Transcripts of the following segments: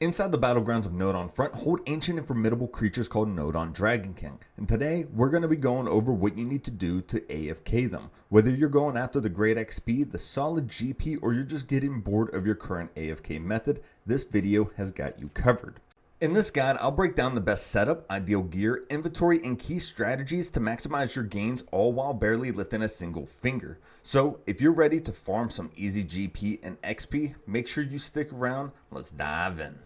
Inside the battlegrounds of Nodon front hold ancient and formidable creatures called Nodon Dragonkin, and today we're going to be going over what you need to do to AFK them. Whether you're going after the great XP, the solid GP, or you're just getting bored of your current AFK method, this video has got you covered. In this guide, I'll break down the best setup, ideal gear, inventory, and key strategies to maximize your gains, all while barely lifting a single finger. So if you're ready to farm some easy GP and XP, make sure you stick around. Let's dive in.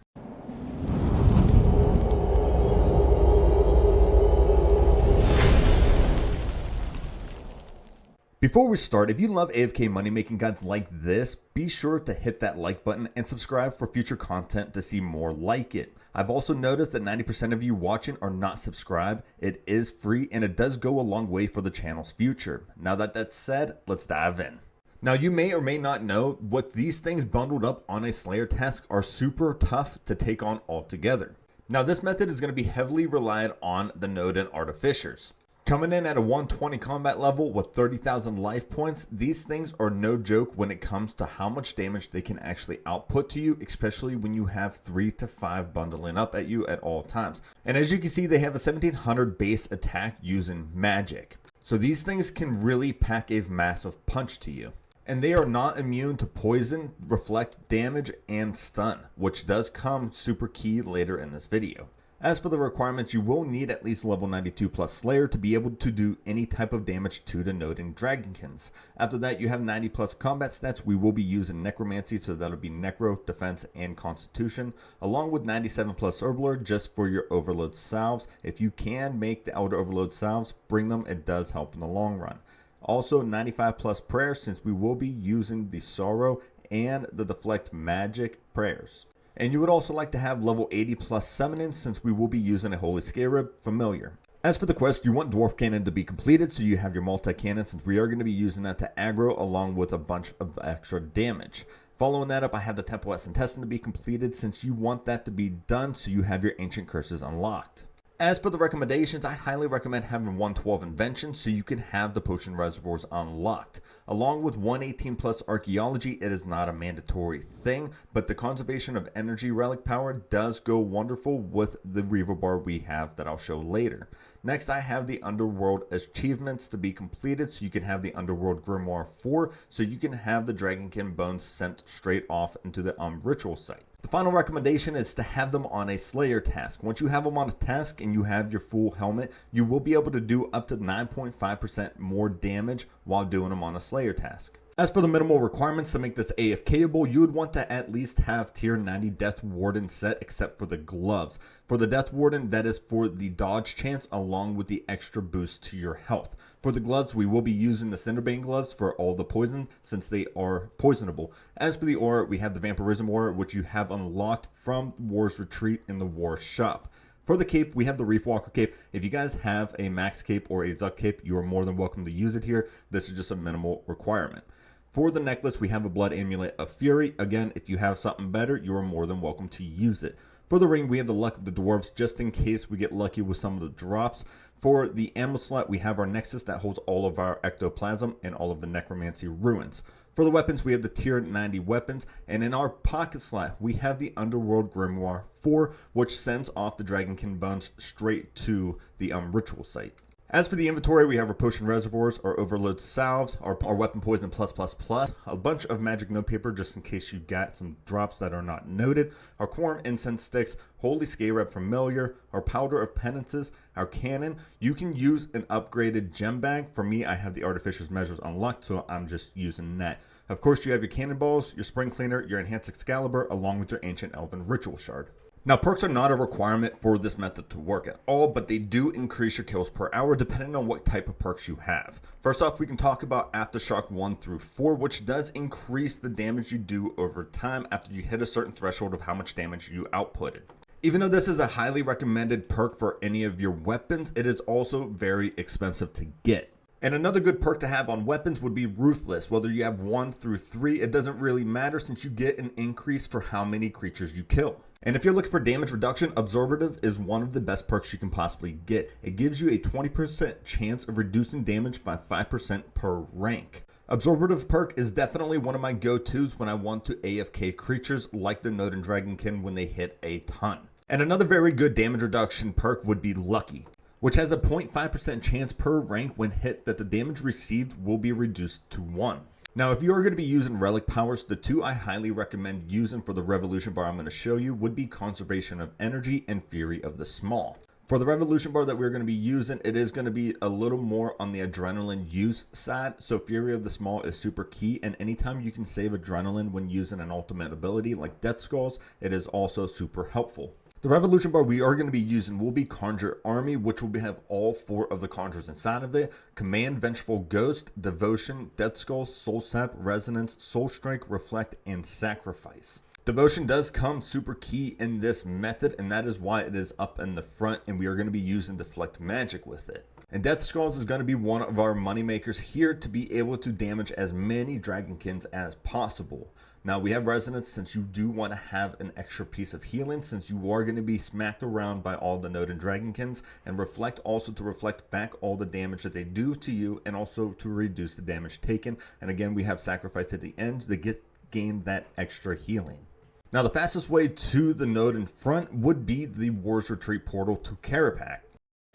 Before we start, if you love AFK money making guides like this, be sure to hit that like button and subscribe for future content to see more like it. I've also noticed that 90% of you watching are not subscribed. It is free and it does go a long way for the channel's future. Now that that's said, let's dive in. Now you may or may not know what these things bundled up on a Slayer task are super tough to take on altogether. Now this method is going to be heavily relied on the Nodon artificers. Coming in at a 120 combat level with 30,000 life points, these things are no joke when it comes to how much damage they can actually output to you, especially when you have 3 to 5 bundling up at you at all times. And as you can see, they have a 1700 base attack using magic. So these things can really pack a massive punch to you. And they are not immune to poison, reflect damage, and stun, which does come super key later in this video. As for the requirements, you will need at least level 92 plus Slayer to be able to do any type of damage to the Nodon Dragonkins. After that, you have 90 plus combat stats. We will be using Necromancy, so that'll be Necro, Defense, and Constitution, along with 97 plus Herblore just for your Overload salves. If you can make the Elder Overload salves, bring them. It does help in the long run. Also 95 plus Prayer, since we will be using the Sorrow and the Deflect Magic prayers. And you would also like to have level 80 plus Summoning, since we will be using a Holy Scarab familiar. As for the quest, you want Dwarf Cannon to be completed, so you have your multi-cannon, since we are going to be using that to aggro along with a bunch of extra damage. Following that up, I have the Temple Essence Intestine to be completed, since you want that to be done so you have your Ancient Curses unlocked. As for the recommendations, I highly recommend having 112 Invention so you can have the potion reservoirs unlocked. Along with 118 plus Archaeology, it is not a mandatory thing, but the Conservation of Energy Relic power does go wonderful with the Reaver bar we have that I'll show later. Next, I have the Underworld achievements to be completed so you can have the Underworld Grimoire 4 so you can have the Dragonkin bones sent straight off into the ritual site. The final recommendation is to have them on a Slayer task. Once you have them on a task and you have your full helmet, you will be able to do up to 9.5% more damage while doing them on a Slayer task. As for the minimal requirements to make this AFKable, you would want to at least have tier 90 Death Warden set except for the gloves. For the Death Warden, that is for the dodge chance along with the extra boost to your health. For the gloves, we will be using the Cinderbane gloves for all the poison since they are poisonable. As for the aura, we have the Vampirism aura, which you have unlocked from War's Retreat in the War shop. For the cape, we have the Reef Walker cape. If you guys have a max cape or a Zuck cape, you are more than welcome to use it here. This is just a minimal requirement. For the necklace, we have a Blood Amulet of Fury. Again, if you have something better, you are more than welcome to use it. For the ring, we have the Luck of the Dwarves, just in case we get lucky with some of the drops. For the ammo slot, we have our Nexus that holds all of our Ectoplasm and all of the Necromancy ruins. For the weapons, we have the tier 90 weapons, and in our pocket slot, we have the Underworld Grimoire 4, which sends off the Dragonkin bones straight to the ritual site. As for the inventory, we have our potion reservoirs, our overload salves, our weapon poison plus, a bunch of magic notepaper just in case you got some drops that are not noted, our quorum incense sticks, holy scarab familiar, our powder of penances, our cannon. You can use an upgraded gem bag. For me, I have the artificer's measures unlocked, so I'm just using that. Of course, you have your cannonballs, your spring cleaner, your enhanced Excalibur, along with your ancient elven ritual shard. Now, perks are not a requirement for this method to work at all, but they do increase your kills per hour depending on what type of perks you have. First off, we can talk about Aftershock 1 through 4, which does increase the damage you do over time after you hit a certain threshold of how much damage you outputted. Even though this is a highly recommended perk for any of your weapons, it is also very expensive to get. And another good perk to have on weapons would be Ruthless. Whether you have 1 through 3, it doesn't really matter since you get an increase for how many creatures you kill. And if you're looking for damage reduction, Absorbative is one of the best perks you can possibly get. It gives you a 20% chance of reducing damage by 5% per rank. Absorbative perk is definitely one of my go-tos when I want to AFK creatures like the Nodon Dragonkin when they hit a ton. And another very good damage reduction perk would be Lucky, which has a 0.5% chance per rank when hit that the damage received will be reduced to 1. Now, if you are going to be using relic powers, the two I highly recommend using for the revolution bar I'm going to show you would be Conservation of Energy and Fury of the Small. For the revolution bar that we're going to be using, it is going to be a little more on the adrenaline use side. So Fury of the Small is super key, and anytime you can save adrenaline when using an ultimate ability like Death Skulls, it is also super helpful. The revolution bar we are going to be using will be Conjure Army, which will have all 4 of the conjures inside of it: Command, Vengeful Ghost, Devotion, Death Skull, Soul Sap, Resonance, Soul Strike, Reflect, and Sacrifice. Devotion does come super key in this method, and that is why it is up in the front, and we are going to be using Deflect Magic with it. And Death Skulls is going to be one of our money makers here to be able to damage as many Dragonkins as possible. Now, we have Resonance since you do want to have an extra piece of healing, since you are going to be smacked around by all the Nodon Dragonkins, and Reflect also to reflect back all the damage that they do to you, and also to reduce the damage taken. And again, we have Sacrifice at the end that gain that extra healing. Now, the fastest way to the Nodon front would be the War's Retreat portal to Karapak.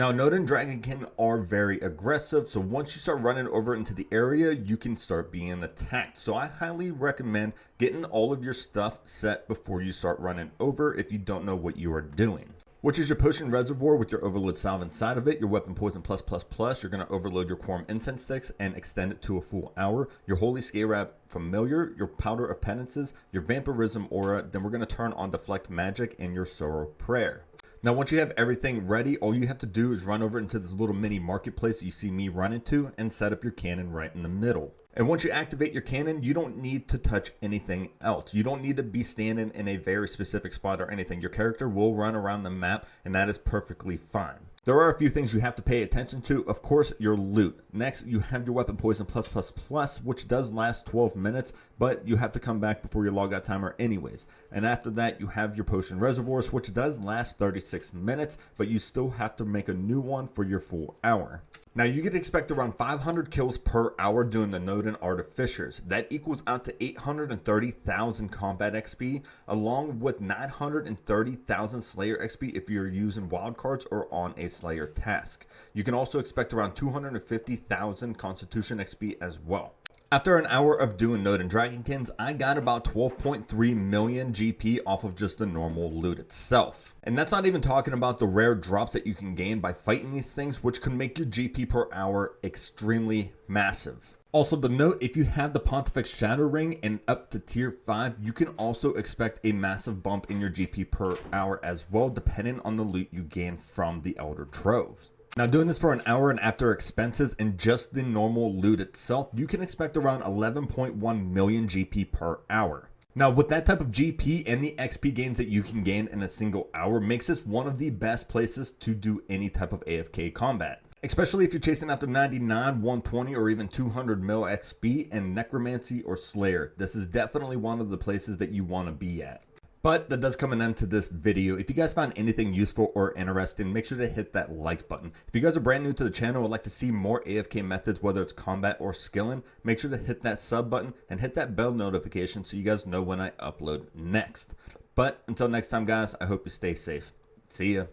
Now, Nodon Dragonkin are very aggressive, so once you start running over into the area, you can start being attacked. So I highly recommend getting all of your stuff set before you start running over if you don't know what you are doing. Which is your Potion Reservoir with your Overload Salve inside of it, your Weapon Poison plus plus plus, you're going to overload your Quorum Incense Sticks and extend it to a full hour, your Holy Scarab Familiar, your Powder of Penances, your Vampirism Aura, then we're going to turn on Deflect Magic and your Sorrow Prayer. Now, once you have everything ready, all you have to do is run over into this little mini marketplace that you see me run into and set up your cannon right in the middle. And once you activate your cannon, you don't need to touch anything else. You don't need to be standing in a very specific spot or anything. Your character will run around the map, and that is perfectly fine. There are a few things you have to pay attention to. Of course, your loot. Next, you have your Weapon Poison plus plus plus, which does last 12 minutes, but you have to come back before your logout timer anyways. And after that, you have your Potion Reservoirs, which does last 36 minutes, but you still have to make a new one for your full hour. Now, you can expect around 500 kills per hour doing the Nodon Artificers. That equals out to 830,000 combat XP, along with 930,000 Slayer XP if you're using wildcards or on a Slayer task. You can also expect around 250,000 Constitution XP as well. After an hour of doing Nodon Dragonkins, I got about 12.3 million GP off of just the normal loot itself. And that's not even talking about the rare drops that you can gain by fighting these things, which can make your GP per hour extremely massive. Also, to note, if you have the Pontifex Shadow Ring and up to tier 5, you can also expect a massive bump in your GP per hour as well, depending on the loot you gain from the Elder Troves. Now, doing this for an hour and after expenses and just the normal loot itself, you can expect around 11.1 million GP per hour. Now, with that type of GP and the XP gains that you can gain in a single hour, makes this one of the best places to do any type of AFK combat. Especially if you're chasing after 99, 120, or even 200 mil XP in Necromancy or Slayer. This is definitely one of the places that you want to be at. But that does come an end to this video. If you guys found anything useful or interesting, make sure to hit that like button. If you guys are brand new to the channel and would like to see more AFK methods, whether it's combat or skilling, make sure to hit that sub button and hit that bell notification so you guys know when I upload next. But until next time, guys, I hope you stay safe. See ya.